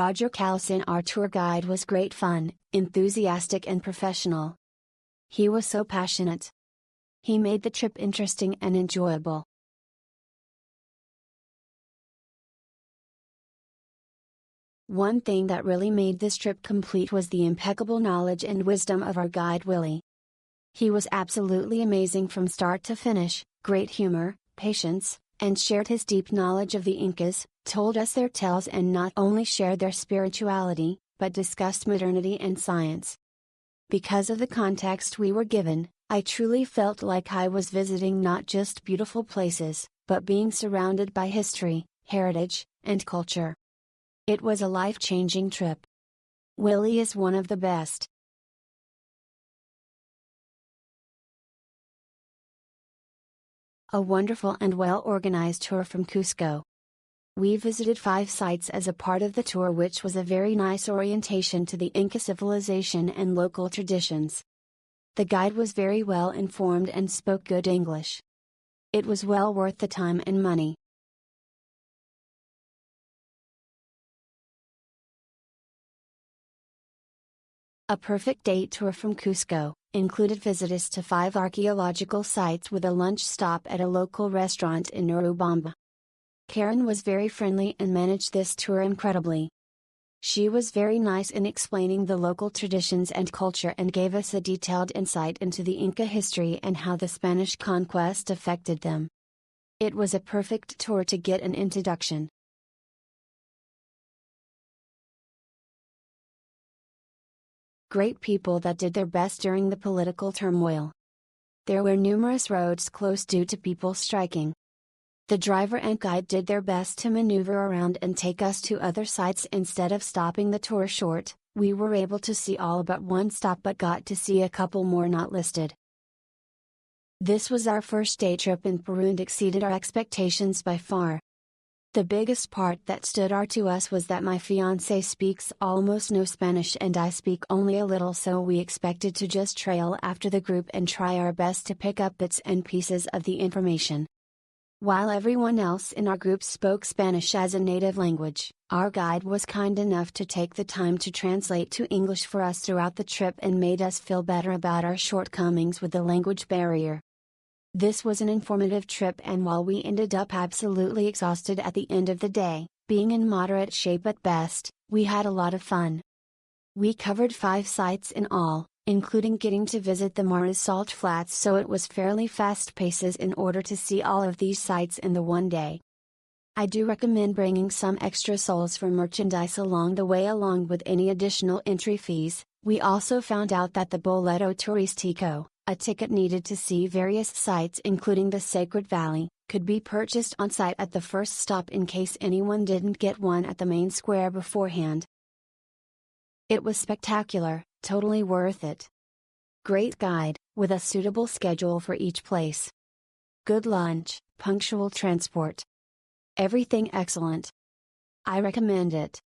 Roger Callison, our tour guide, was great fun, enthusiastic and professional. He was so passionate. He made the trip interesting and enjoyable. One thing that really made this trip complete was the impeccable knowledge and wisdom of our guide Willie. He was absolutely amazing from start to finish, great humor, patience, and shared his deep knowledge of the Incas, told us their tales and not only shared their spirituality, but discussed modernity and science. Because of the context we were given, I truly felt like I was visiting not just beautiful places, but being surrounded by history, heritage, and culture. It was a life-changing trip. Willie is one of the best. A wonderful and well-organized tour from Cusco. We visited 5 sites as a part of the tour, which was a very nice orientation to the Inca civilization and local traditions. The guide was very well informed and spoke good English. It was well worth the time and money. A perfect day tour from Cusco included visits to 5 archaeological sites with a lunch stop at a local restaurant in Urubamba. Karen was very friendly and managed this tour incredibly. She was very nice in explaining the local traditions and culture and gave us a detailed insight into the Inca history and how the Spanish conquest affected them. It was a perfect tour to get an introduction. Great people that did their best during the political turmoil. There were numerous roads closed due to people striking. The driver and guide did their best to maneuver around and take us to other sites instead of stopping the tour short. We were able to see all but one stop but got to see a couple more not listed. This was our first day trip in Peru and exceeded our expectations by far. The biggest part that stood out to us was that my fiancé speaks almost no Spanish and I speak only a little, so we expected to just trail after the group and try our best to pick up bits and pieces of the information. While everyone else in our group spoke Spanish as a native language, our guide was kind enough to take the time to translate to English for us throughout the trip and made us feel better about our shortcomings with the language barrier. This was an informative trip, and while we ended up absolutely exhausted at the end of the day, being in moderate shape at best, we had a lot of fun. We covered 5 sites in all, including getting to visit the Mara's salt flats, so it was fairly fast paces in order to see all of these sites in the one day. I do recommend bringing some extra soles for merchandise along the way along with any additional entry fees. We also found out that the Boleto Turistico, a ticket needed to see various sites including the Sacred Valley, could be purchased on site at the first stop in case anyone didn't get one at the main square beforehand. It was spectacular, totally worth it. Great guide, with a suitable schedule for each place. Good lunch, punctual transport. Everything excellent. I recommend it.